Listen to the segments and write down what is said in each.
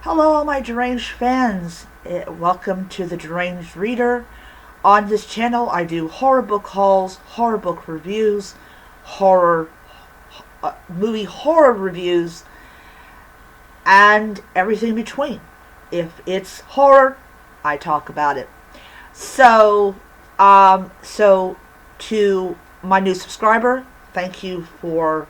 Hello, all my deranged fans. Welcome to the Deranged Reader. On this channel, I do horror book hauls, horror book reviews, movie horror reviews, and everything in between. If it's horror, I talk about it. So to my new subscriber, thank you for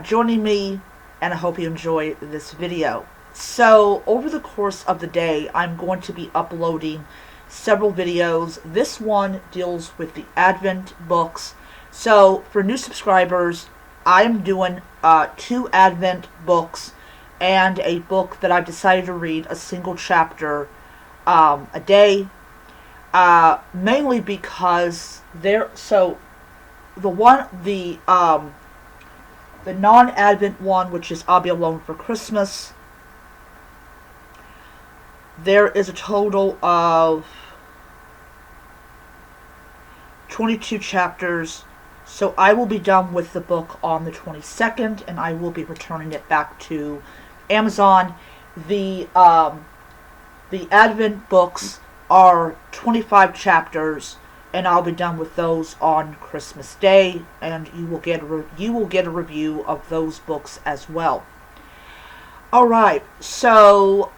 joining me, and I hope you enjoy this video. So, over the course of the day, I'm going to be uploading several videos. This one deals with the Advent books. So, for new subscribers, I'm doing 2 Advent books and a book that I've decided to read a single chapter a day. Mainly because the non-Advent one, which is I'll Be Alone for Christmas, there is a total of 22 chapters, so I will be done with the book on the 22nd, and I will be returning it back to Amazon. The Advent books are 25 chapters, and I'll be done with those on Christmas Day, and you will get a review of those books as well. Alright, so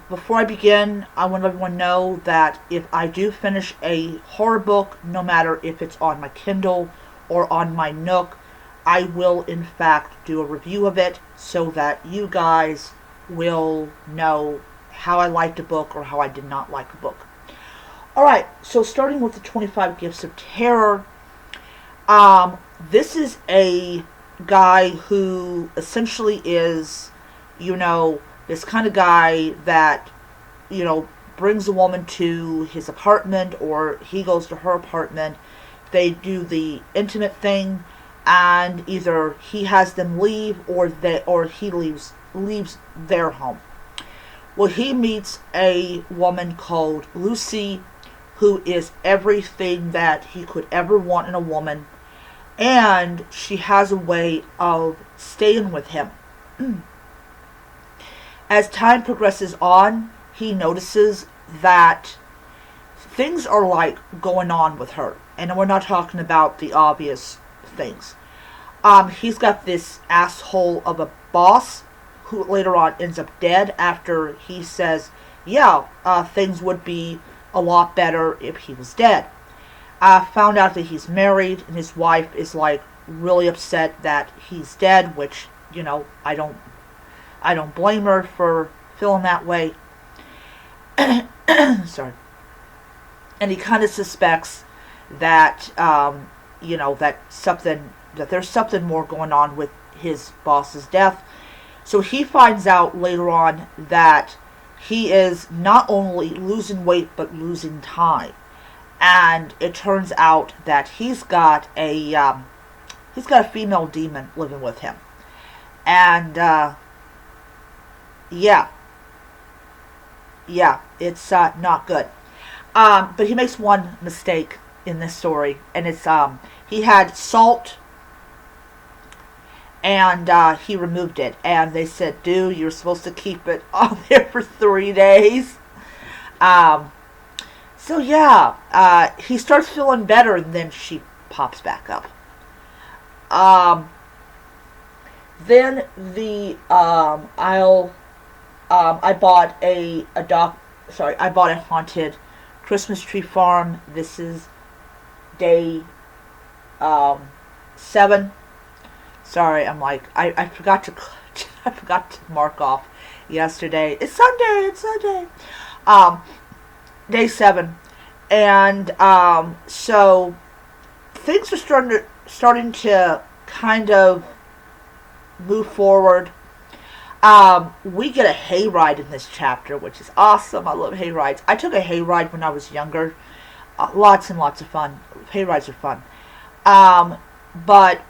before I begin, I want everyone to know that if I do finish a horror book, no matter if it's on my Kindle or on my Nook, I will in fact do a review of it so that you guys will know how I liked a book or how I did not like a book. Alright, so starting with the 25 Gifts of Terror, this is a guy who essentially is, this kind of guy that, brings a woman to his apartment, or he goes to her apartment. They do the intimate thing, and either he has them leave or he leaves their home. Well, he meets a woman called Lucy, who is everything that he could ever want in a woman, and she has a way of staying with him. As time progresses on, he notices that things are going on with her. And we're not talking about the obvious things. He's got this asshole of a boss who later on ends up dead after he says, things would be a lot better if he was dead. Found out that he's married, and his wife is really upset that he's dead, which, I don't blame her for feeling that way. Sorry. And he kind of suspects that, that there's something more going on with his boss's death. So he finds out later on that he is not only losing weight, but losing time. And it turns out that he's got a female demon living with him. And, it's not good. But he makes one mistake in this story, and it's he had salt, and he removed it, and they said, "Dude, you're supposed to keep it on there for 3 days." He starts feeling better, and then she pops back up. Then I bought a haunted Christmas tree farm. This is day 7. Sorry, I forgot to I forgot to mark off yesterday. It's Sunday. Day 7, and so things are starting to kind of move forward. We get a hayride in this chapter, which is awesome. I love hayrides. I took a hayride when I was younger. Lots and lots of fun. Hayrides are fun. But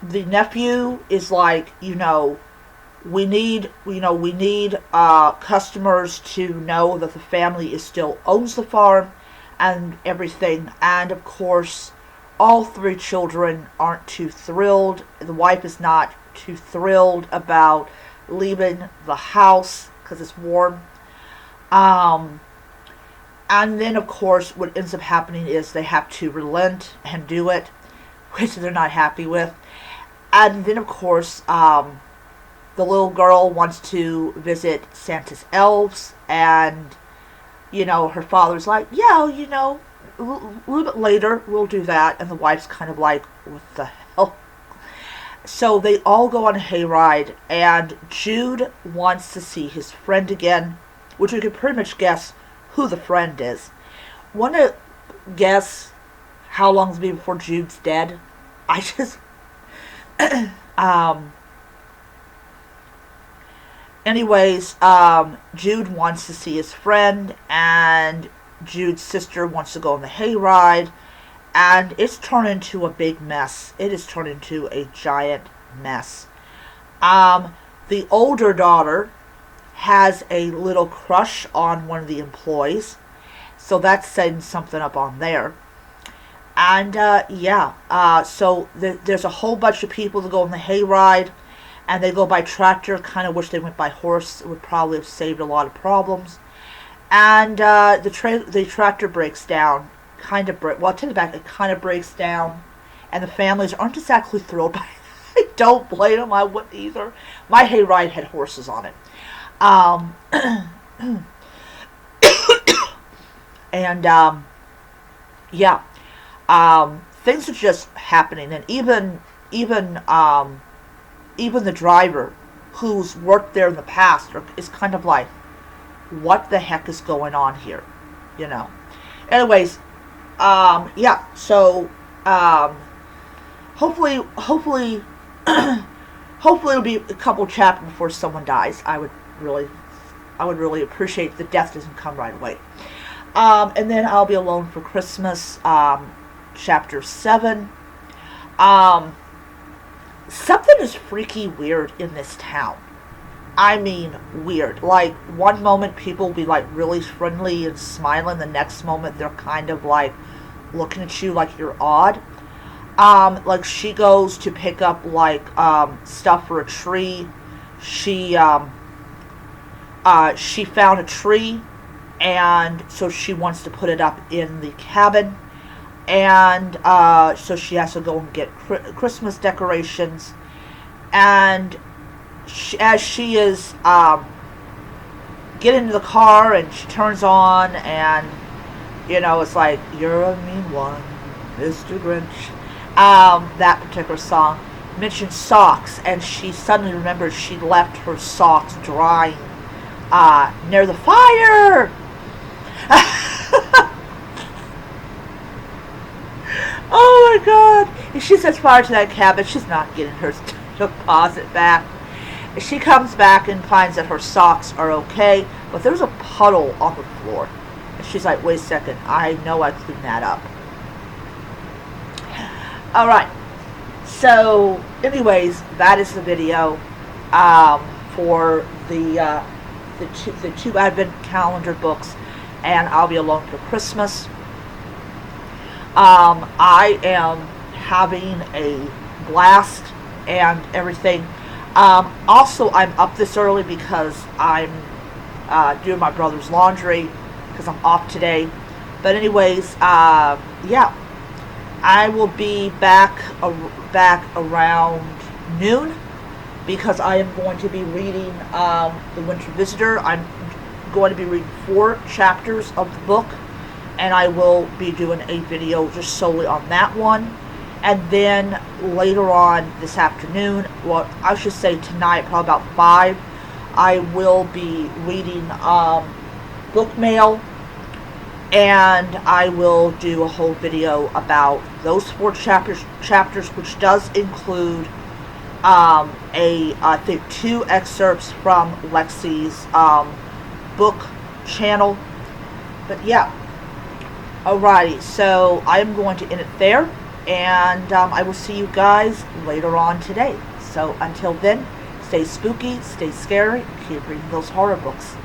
the nephew is we need customers to know that the family still owns the farm and everything. And of course, all 3 children aren't too thrilled. The wife is not too thrilled about leaving the house because it's warm. Um, and then, of course, what ends up happening is they have to relent and do it, which they're not happy with. And then, of course, the little girl wants to visit Santa's elves, and, her father's like, yeah, a little bit later, we'll do that. And the wife's kind of like, what the hell? So they all go on a hayride, and Jude wants to see his friend again, which we could pretty much guess who the friend is. Want to guess how long it's been before Jude's dead? I just... Anyways, Jude wants to see his friend, and Jude's sister wants to go on the hayride, and it's turned into a big mess. It is turned into a giant mess. The older daughter has a little crush on one of the employees, so that's setting something up on there. And, so there's a whole bunch of people that go on the hayride, and they go by tractor. Kind of wish they went by horse. It would probably have saved a lot of problems. And the tractor breaks down. I'll take it back. It kind of breaks down, and the families aren't exactly thrilled by it. I don't blame them. I wouldn't either. My hayride had horses on it. Things are just happening, and even the driver who's worked there in the past is kind of like, what the heck is going on here? Anyways, so hopefully it'll be a couple chapters before someone dies. I would really appreciate if the death doesn't come right away. And then I'll Be Alone for Christmas, chapter 7. Something is freaky weird in this town. I mean, weird. Like, one moment people will be, like, really friendly and smiling. The next moment they're kind of, like, looking at you like you're odd. Like, she goes to pick up, like, stuff for a tree. She found a tree, and so she wants to put it up in the cabin. And so she has to go and get Christmas decorations. And as she is getting into the car, and she turns on, and it's like, you're a mean one, Mr. Grinch. That particular song mentions socks, and she suddenly remembers she left her socks drying near the fire. Oh my god. If she sets fire to that cabin, she's not getting her deposit back. She comes back and finds that her socks are okay, but there's a puddle on the floor. And she's like, wait a second, I know I cleaned that up. Alright. So, anyways, that is the video for the two Advent calendar books, and I'll Be Alone for Christmas. I am having a blast and everything. Also, I'm up this early because I'm doing my brother's laundry because I'm off today. But anyways, I will be back around noon because I am going to be reading The Winter Visitor. I'm going to be reading 4 chapters of the book, and I will be doing a video just solely on that one. And then later on this afternoon, well, I should say tonight, probably about 5, I will be reading book mail, and I will do a whole video about those 4 chapters, which does include I think 2 excerpts from Lexi's book channel. But yeah, alrighty, so I am going to end it there, and I will see you guys later on today. So until then, stay spooky, stay scary, keep reading those horror books.